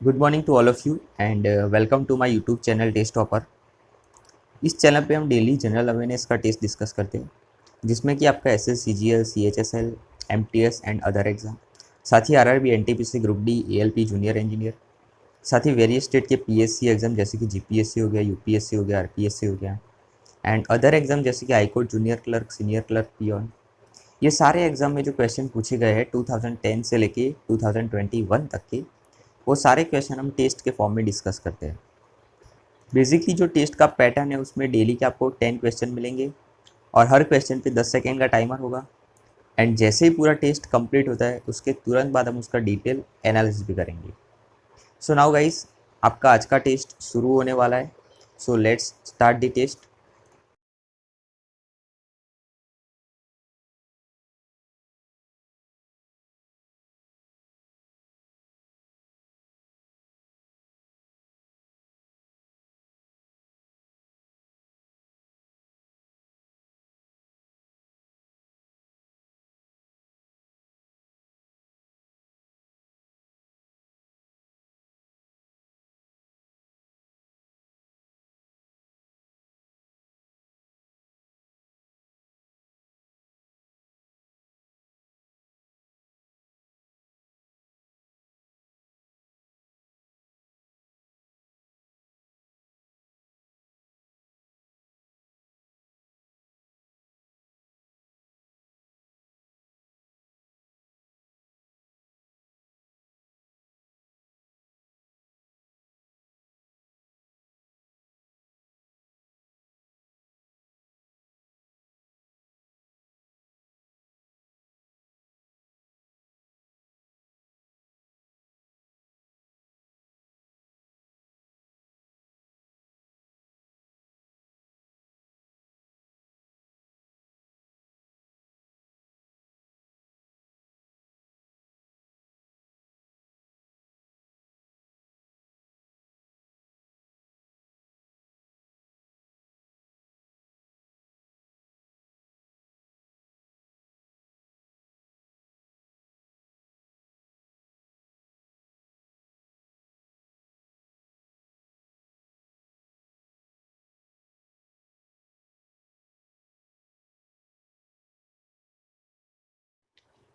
Good morning to all of you and welcome to my YouTube channel test topper. इस channel पे हम daily general awareness का test discuss करते हैं, जिसमें कि आपका S S C G L C H S L M T S and other exam, साथ ही R R B N T P C group D A L P junior engineer, साथ ही various state के P S C exam जैसे कि G P S सी हो गया, U P S सी हो गया, आर पी एस सी हो गया एंड अदर एग्जाम जैसे कि high court junior clerk, senior clerk, peon. ये सारे एग्जाम में जो क्वेश्चन पूछे गए हैं 2010 से लेके 2021 तक के, वो सारे क्वेश्चन हम टेस्ट के फॉर्म में डिस्कस करते हैं। बेसिकली जो टेस्ट का पैटर्न है उसमें डेली के आपको 10 क्वेश्चन मिलेंगे और हर क्वेश्चन पे 10 सेकेंड का टाइमर होगा। एंड जैसे ही पूरा टेस्ट कंप्लीट होता है उसके तुरंत बाद हम उसका डिटेल एनालिसिस भी करेंगे। सो नाउ गाइस, आपका आज का टेस्ट शुरू होने वाला है। So let's start the test.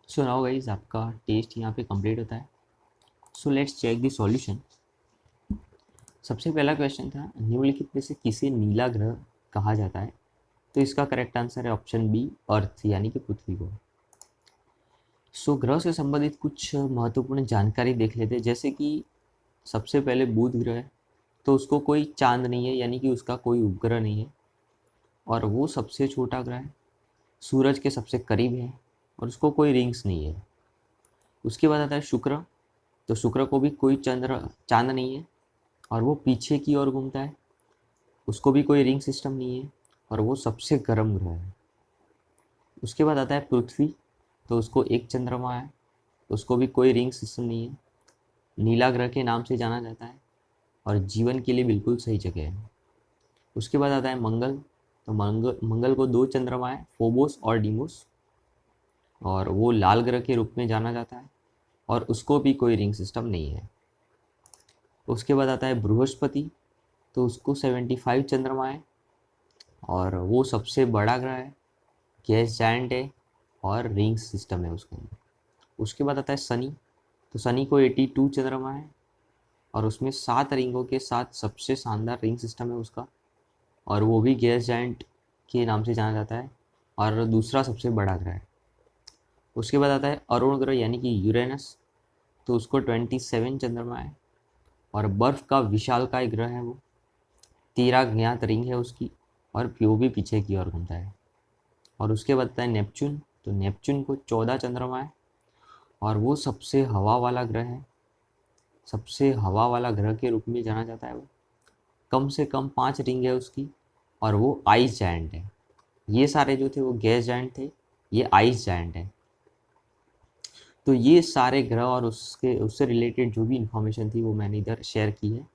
So now guys, आपका टेस्ट यहाँ पे कंप्लीट होता है। So let's check the solution. सबसे पहला क्वेश्चन था, निम्नलिखित में से किसे नीला ग्रह कहा जाता है? तो इसका करेक्ट आंसर है ऑप्शन बी, अर्थ यानी कि पृथ्वी को। सो ग्रह से संबंधित कुछ महत्वपूर्ण जानकारी देख लेते हैं। जैसे कि सबसे पहले बुध ग्रह है, तो उसको कोई चांद नहीं है, यानी कि उसका कोई उपग्रह नहीं है और वो सबसे छोटा ग्रह है, सूरज के सबसे करीब है और उसको कोई रिंग्स नहीं है। उसके बाद आता है शुक्र। तो शुक्र को भी कोई चांद नहीं है और वो पीछे की ओर घूमता है, उसको भी कोई रिंग सिस्टम नहीं है और वो सबसे गर्म ग्रह है। उसके बाद आता है पृथ्वी। तो उसको एक चंद्रमा है, उसको भी कोई रिंग सिस्टम नहीं है, नीला ग्रह के नाम से जाना जाता है और जीवन के लिए बिल्कुल सही जगह है। उसके बाद आता है मंगल। तो मंगल को दो चंद्रमा है, फोबोस और डीमोस, और वो लाल ग्रह के रूप में जाना जाता है और उसको भी कोई रिंग सिस्टम नहीं है। उसके बाद आता है बृहस्पति। तो उसको 75 चंद्रमा है और वो सबसे बड़ा ग्रह है, गैस जायंट है और रिंग सिस्टम है उसके अंदर। उसके बाद आता है शनि। तो शनि को 82 चंद्रमा है और उसमें 7 रिंगों के साथ सबसे शानदार रिंग सिस्टम है उसका, और वो भी गैस जायंट के नाम से जाना जाता है और दूसरा सबसे बड़ा ग्रह है। उसके बाद आता है अरुण ग्रह यानी कि यूरेनस। तो उसको 27 चंद्रमा है और बर्फ का विशालकाय ग्रह है वो, 13 ज्ञात रिंग है उसकी और वो भी पीछे की ओर घूमता है। और उसके बाद आता है नेपच्यून। तो नेपच्यून को 14 चंद्रमा है और वो सबसे हवा वाला ग्रह है, सबसे हवा वाला ग्रह के रूप में जाना जाता है वो, कम से कम 5 रिंग है उसकी और वो आइस जायंट है। ये सारे जो थे वो गैस जायंट थे, ये आइस जायंट है। तो ये सारे ग्रह और उसके उससे रिलेटेड जो भी इंफॉर्मेशन थी वो मैंने इधर शेयर की है।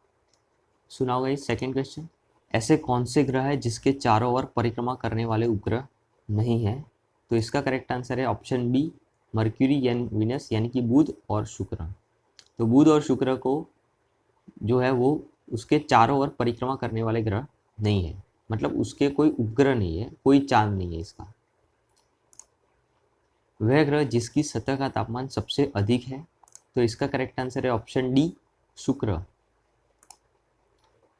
सुनाओ गाइस सेकंड क्वेश्चन। ऐसे कौन से ग्रह है जिसके चारों ओर परिक्रमा करने वाले उपग्रह नहीं है? तो इसका करेक्ट आंसर है ऑप्शन बी, मर्क्यूरी यानी विनस यानी कि बुध और शुक्र। तो बुध और शुक्र को जो है वो उसके चारों ओर परिक्रमा करने वाले ग्रह नहीं है, मतलब उसके कोई उपग्रह नहीं है, कोई चांद नहीं है इसका। वह ग्रह जिसकी सतह का तापमान सबसे अधिक है, तो इसका करेक्ट आंसर है ऑप्शन डी, शुक्र।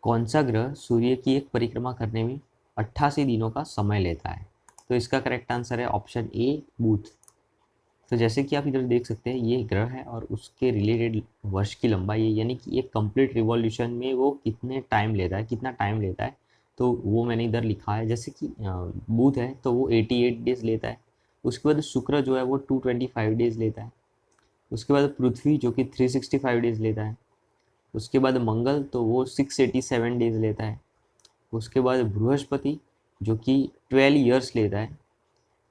कौन सा ग्रह सूर्य की एक परिक्रमा करने में 88 दिनों का समय लेता है, तो इसका करेक्ट आंसर है ऑप्शन ए, बुध। तो जैसे कि आप इधर देख सकते हैं ये ग्रह है और उसके रिलेटेड वर्ष की लंबाई है, यानी कि एक कंप्लीट रिवॉल्यूशन में वो कितने टाइम लेता है, कितना टाइम लेता है, तो वो मैंने इधर लिखा है। जैसे कि बुध है तो वो 88 डेज लेता है। उसके बाद शुक्र जो है वो 225 डेज लेता है। उसके बाद पृथ्वी जो कि 365 डेज लेता है। उसके बाद मंगल तो वो 687 डेज लेता है। उसके बाद बृहस्पति जो कि 12 ईयर्स लेता है।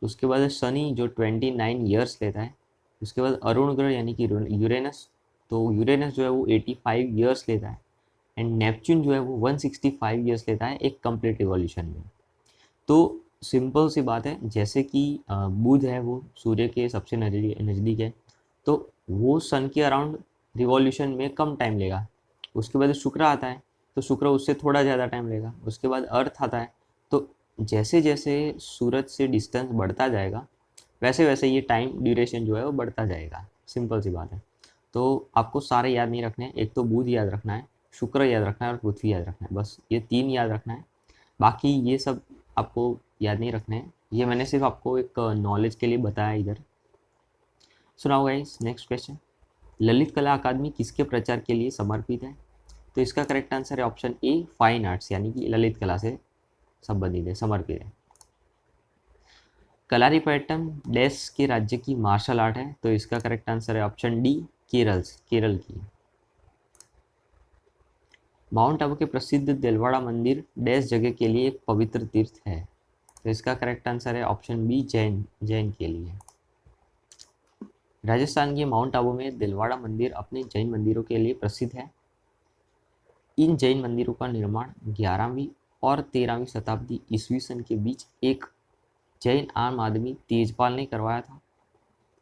उसके बाद शनि जो 29 ईयर्स लेता है। उसके बाद अरुण ग्रह यानी कि यूरेनस, तो यूरेनस जो है वो 85 ईयर्स लेता है। एंड नेपच्यून जो है वो 165 ईयर्स लेता है एक कंप्लीट रिवॉल्यूशन में। तो सिंपल सी बात है, जैसे कि बुध है वो सूर्य के सबसे नज़दीक है, तो वो सन के अराउंड रिवॉल्यूशन में कम टाइम लेगा। उसके बाद शुक्र आता है तो शुक्र उससे थोड़ा ज़्यादा टाइम लेगा। उसके बाद अर्थ आता है, तो जैसे जैसे सूरज से डिस्टेंस बढ़ता जाएगा वैसे वैसे ये टाइम ड्यूरेशन जो है वो बढ़ता जाएगा। सिंपल सी बात है। तो आपको सारे याद नहीं रखने हैं, एक तो बुध याद रखना है, शुक्र याद रखना है और पृथ्वी याद रखना है, बस ये 3 याद रखना है। बाकी ये सब आपको याद नहीं रखने हैं, ये मैंने सिर्फ आपको एक नॉलेज के लिए बताया इधर। सुनाओ गाइस नेक्स्ट क्वेश्चन। ललित कला अकादमी किसके प्रचार के लिए समर्पित है, तो इसका करेक्ट आंसर है ऑप्शन ए, फाइन आर्ट्स, यानी कि ललित कला से संबंधित है, समर्पित है। कलारीपयट्टम देश के राज्य की मार्शल आर्ट है, तो इसका करेक्ट आंसर है ऑप्शन डी, केरल की। माउंट आबू के प्रसिद्ध दिलवाड़ा मंदिर डैश जगह के लिए एक पवित्र तीर्थ है, तो इसका करेक्ट आंसर है ऑप्शन बी, जैन के लिए। राजस्थान के माउंट आबू में दिलवाड़ा मंदिर अपने जैन मंदिरों के लिए प्रसिद्ध है। इन जैन मंदिरों का निर्माण 11वीं और 13वीं शताब्दी ईस्वी सन के बीच एक जैन आम आदमी तेजपाल ने करवाया था।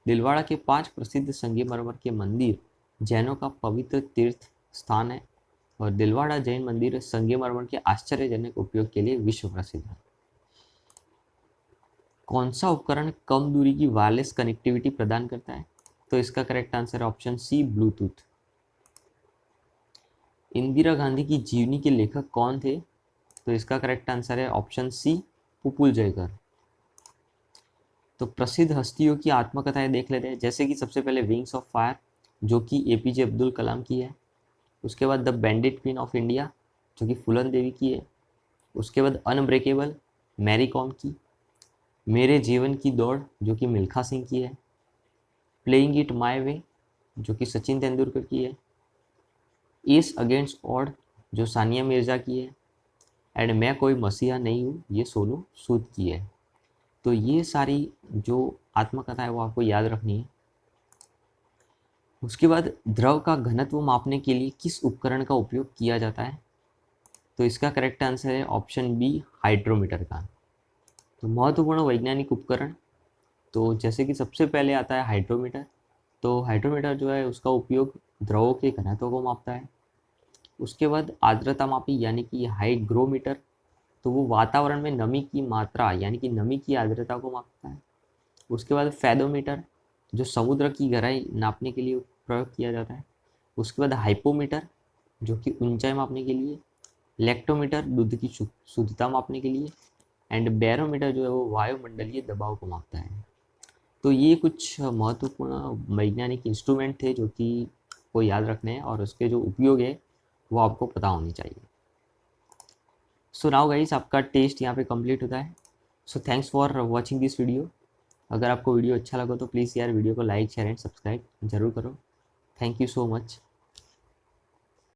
दिलवाड़ा के 5 प्रसिद्ध संगमरमर के मंदिर जैनों का पवित्र तीर्थ स्थान है और दिलवाड़ा जैन मंदिर संगमरमर के आश्चर्यजनक उपयोग के लिए विश्व प्रसिद्ध है। कौन सा उपकरण कम दूरी की वायरलेस कनेक्टिविटी प्रदान करता है, तो इसका करेक्ट आंसर है option C, Bluetooth. Indira Gandhi की जीवनी के लेखक कौन थे, तो इसका करेक्ट आंसर है ऑप्शन सी, पुपुल जयकर। तो प्रसिद्ध हस्तियों की आत्मकथाएं देख लेते हैं, जैसे कि सबसे पहले विंग्स ऑफ फायर जो कि एपीजे अब्दुल कलाम की है। उसके बाद the bandit queen of India जो कि फूलन देवी की है। उसके बाद अनब्रेकेबल मैरी कॉम की। मेरे जीवन की दौड़ जो कि मिल्खा सिंह की है। प्लेइंग इट माय वे जो कि सचिन तेंदुलकर की है। एस अगेंस्ट ऑड जो सानिया मिर्जा की है। एंड मैं कोई मसीहा नहीं हूँ ये सोनू सूद की है। तो ये सारी जो आत्मकथा है वो आपको याद रखनी है। उसके बाद द्रव का घनत्व मापने के लिए किस उपकरण का उपयोग किया जाता है, तो इसका करेक्ट आंसर है ऑप्शन बी, हाइड्रोमीटर का। तो महत्वपूर्ण वैज्ञानिक उपकरण, तो जैसे कि सबसे पहले आता है हाइड्रोमीटर। तो हाइड्रोमीटर जो है उसका उपयोग द्रवों के घनत्व को मापता है। उसके बाद आर्द्रता मापी यानी कि हाइग्रोमीटर, तो वो वातावरण में नमी की मात्रा यानी कि नमी की आर्द्रता को मापता है। उसके बाद फैदोमीटर जो समुद्र की गहराई नापने के लिए प्रयोग किया जाता है। उसके बाद हाइपोमीटर जो कि ऊंचाई मापने के लिए। लेक्टोमीटर दूध की शुद्धता मापने के लिए। एंड बैरोमीटर जो है वो वायुमंडलीय दबाव को मापता है। तो ये कुछ महत्वपूर्ण वैज्ञानिक इंस्ट्रूमेंट थे जो कि को याद रखने हैं और उसके जो उपयोग है वो आपको पता होनी चाहिए। सो नाउ गाइस आपका टेस्ट यहाँ पे कंप्लीट होता है। So thanks for watching this video. अगर आपको वीडियो अच्छा लगा तो प्लीज़ यार वीडियो को लाइक, शेयर एंड सब्सक्राइब जरूर करो। Thank you so much.